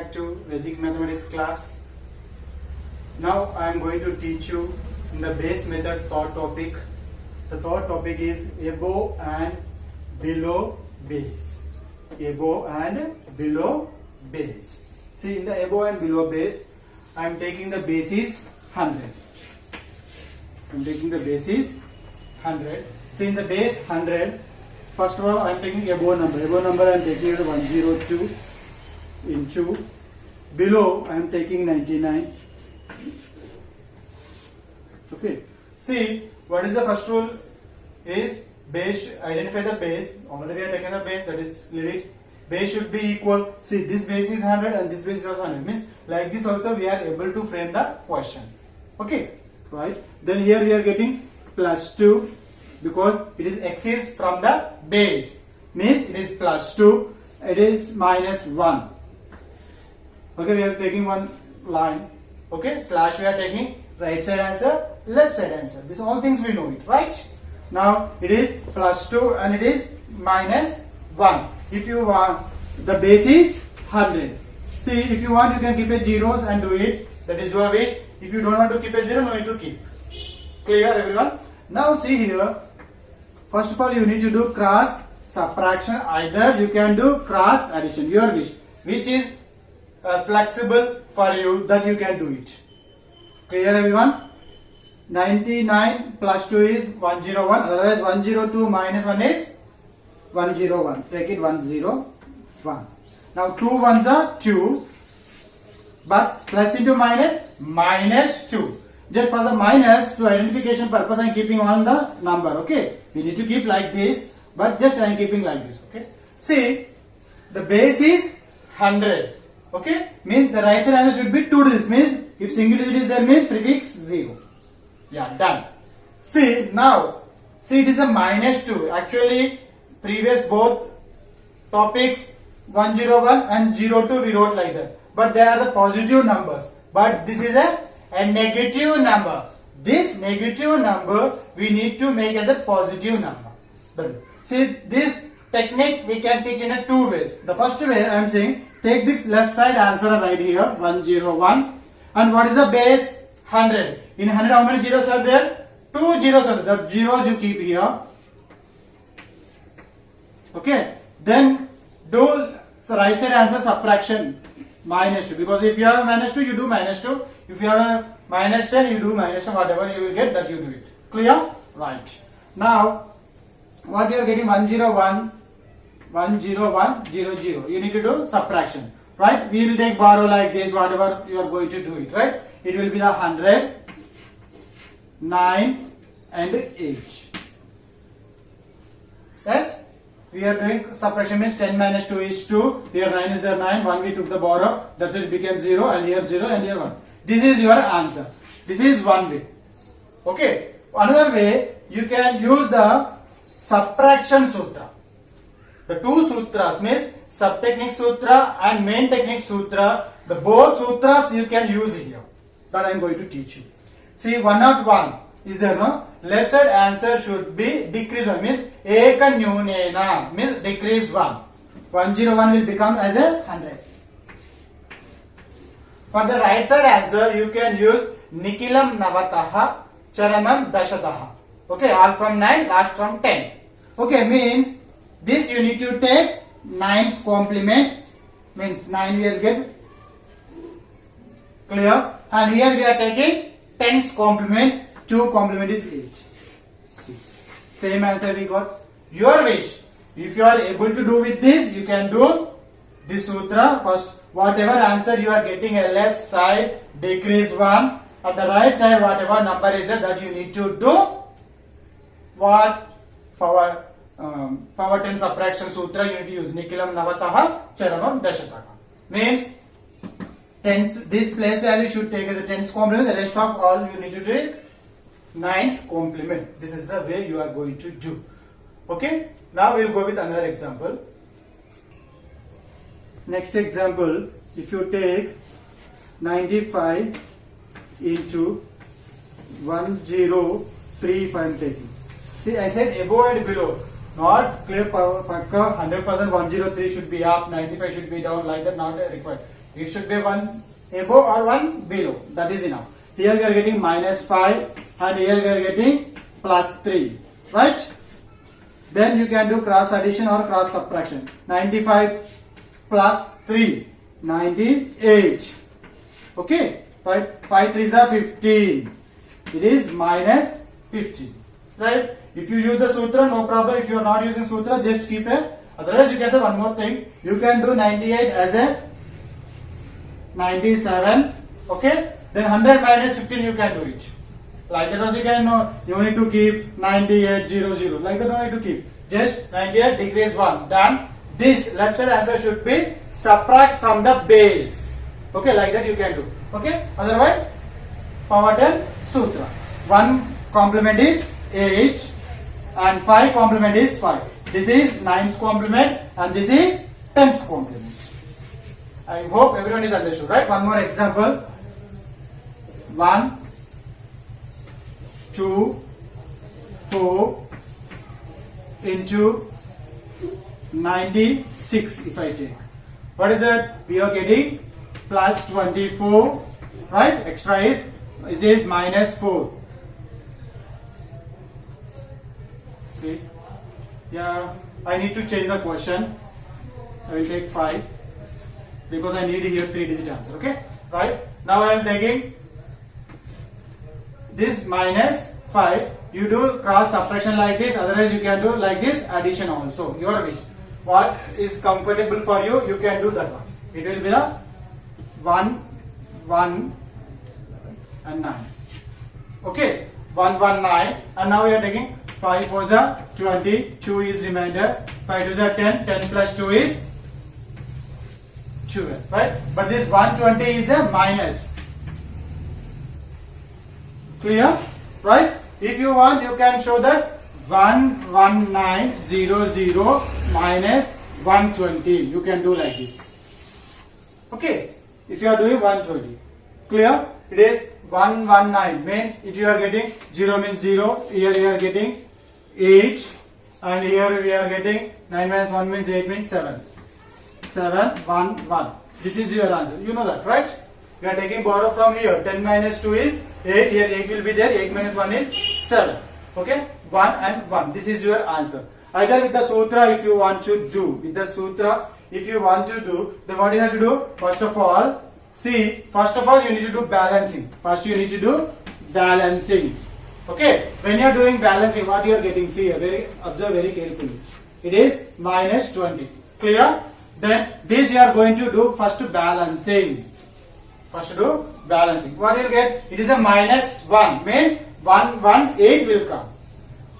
back to Vedic Mathematics class. Now I am going to teach you in the base method third topic. The third topic is above and below base. Above and below base. See, in the above and below base, I am taking the basis 100. I am taking the basis 100. See, in the base 100, first of all, I am taking above number. Above number I am taking 102 into. Below I am taking 99. Okay. See, what is the first rule? Is base, identify the base. Already we are taking the base, that is leave it. Base should be equal. See, this base is 100 and this base is also 100. Means like this also we are able to frame the question. Okay. Right. Then here we are getting plus 2 because it is excess from the base. Means it is plus 2. It is minus 1. Okay. We are taking one line. Okay. Slash we are taking right side answer, left side answer. These all things we know it, right? Now it is plus 2 and it is minus 1. If you want, the base is 100. See, if you want, you can keep a zeros and do it. That is your wish. If you don't want to keep a zero, no need to keep. Clear, everyone? Now see here. First of all, you need to do cross subtraction. Either you can do cross addition. Your wish, which is flexible for you, that you can do it. Clear, everyone? 99 plus 2 is 101. Otherwise, 102 minus 1 is 101. Take it 101. Now 2 ones are 2. But plus into minus, minus 2. Just for the minus, to identification purpose, I am keeping on the number. Okay. We need to keep like this. But just I am keeping like this. Okay. See, the base is 100. Okay. Means the right side answer should be 2 digits. Means if single digit is there, means prefix 0. Yeah, done. See, now, see it is a minus 2. Actually, previous both topics 101 and 02 we wrote like that. But they are the positive numbers. But this is a negative number. This negative number we need to make as a positive number. But see, this technique we can teach in a two ways. The first way I am saying, take this left side answer right here, 101. And what is the base? 100. In 100 how many zeros are there? 2 zeros are there. The zeros you keep here. Okay. Then do right side answer subtraction. Minus 2. Because if you have a minus 2, you do minus 2. If you have a minus 10, you do minus 10. Whatever you will get, that you do it. Clear? Right. Now, what you are getting? 101, 101, 00. You need to do subtraction. Right? We will take borrow like this, whatever you are going to do it. Right? It will be the 100, 9 and 8. Yes? We are doing subtraction means 10 minus 2 is 2. Here 9 is there 9. 1 we took the borrow. That's it became 0 and here 0 and here 1. This is your answer. This is one way. Okay. Another way, you can use the subtraction sutra. The two sutras means sub-technique sutra and main technique sutra. The both sutras you can use here. That I am going to teach you. See, 101 is there, no? Left side answer should be decrease 1 means eka nyunena means decrease 1. 101 will become as a 100. For the right side answer you can use nikilam navataha charanam dashataha. Okay, all from 9, last from 10. Okay, means this you need to take 9's complement, means 9 we will get. Clear? And here we are taking 10's complement. 2 complement is 8. See. Same answer we got. Your wish. If you are able to do with this, you can do this sutra. First, whatever answer you are getting a left side, decrease 1. At the right side, whatever number is there, that you need to do what? Power 10 subtraction sutra, you need to use Nikilam Navataha Charanam Dashataka. Means tens, this place value should take as a tens complement. The rest of all you need to take 9's complement. This is the way you are going to do. Okay. Now we will go with another example. Next example, if you take 95 into 103, if I am taking. See, I said above and below. Not clear pakka 100% 103 should be up, 95 should be down, like that, not required. It should be one above or one below. That is enough. Here we are getting minus 5 and here we are getting plus 3. Right? Then you can do cross addition or cross subtraction. 95 plus 3. 98. Okay? Right? 5 3s are 15. It is minus 15. Right? If you use the sutra, no problem. If you are not using sutra, just keep it. Otherwise, you can say one more thing. You can do 98 as a 97. Okay? Then 100 minus 15 you can do it. Like that also you can know. You need to keep 98 0 0. Like that no need to keep. Just 98 decrease 1. Done. This left side answer should be subtract from the base. Okay? Like that you can do. Okay? Otherwise, power 10 sutra. 1 complement is 8 and 5 complement is 5. This is 9's complement and this is 10's complement. I hope everyone is understood, right? One more example. 1, 2, 4 into 96 if I take. What is that? We are getting plus 24, right? Extra is, it is minus 4. Okay. Yeah, I need to change the question. I will take 5 because I need here 3-digit answer. Okay, right? Now I am taking this minus 5. You do cross subtraction like this. Otherwise, you can do like this addition also. Your wish. What is comfortable for you, you can do that one. It will be the 1, 1, and 9. Okay, 1, 1, 9, and now we are taking 5 4 is 20, 2 is remainder, 5 2 is 10, 10 plus 2 is 12, right? But this 120 is a minus. Clear? Right? If you want, you can show that 11900 minus 120. You can do like this. Okay? If you are doing 120. Clear? It is 119 means if you are getting 0 means 0. Here you are getting 8 and here we are getting 9 minus 1 means 8 means 7. 7 1 1. This is your answer. You know that, right? We are taking borrow from here. 10 minus 2 is 8. Here 8 will be there. 8 minus 1 is 7. Okay? 1 and 1. This is your answer. Either with the sutra if you want to do. With the sutra if you want to do, then what you have to do? First of all, see, first of all you need to do balancing. First you need to do balancing. Okay? When you are doing balancing, what you are getting? See here. Observe very carefully. It is minus 20. Clear? Then this you are going to do first balancing. First do balancing. What you will get? It is a minus 1. Means 1 1 8 will come.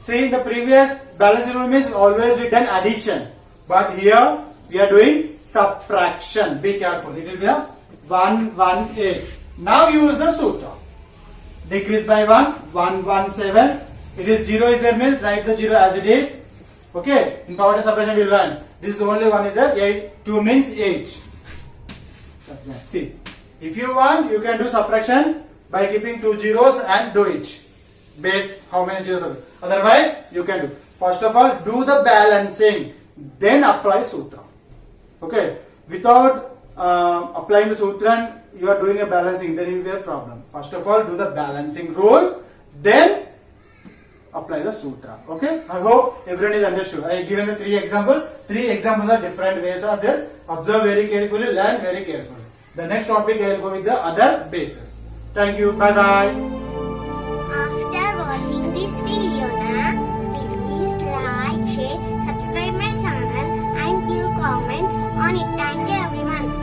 See, the previous balancing rule means always we done addition. But here we are doing subtraction. Be careful. It will be a 1 1 8. Now use the sutra. Decrease by 1 1 1 7. It is 0 is there means write the 0 as it is. Okay. In power subtraction we will learn. This is only one is there. 8. 2 means 8. See. If you want, you can do subtraction by keeping 2 zeros and do it. Base how many zeros are there. Otherwise, you can do. First of all, do the balancing. Then apply sutra. Okay. Without applying the sutra, you are doing a balancing, then you will have a problem. First of all, do the balancing rule. Then apply the sutra. Okay. I hope everyone is understood. I have given the 3 examples. 3 examples are different ways are there. Observe very carefully. Learn very carefully. The next topic I will go with the other bases. Thank you. Bye bye. After watching this video, please like, share, subscribe my channel and give comments on it.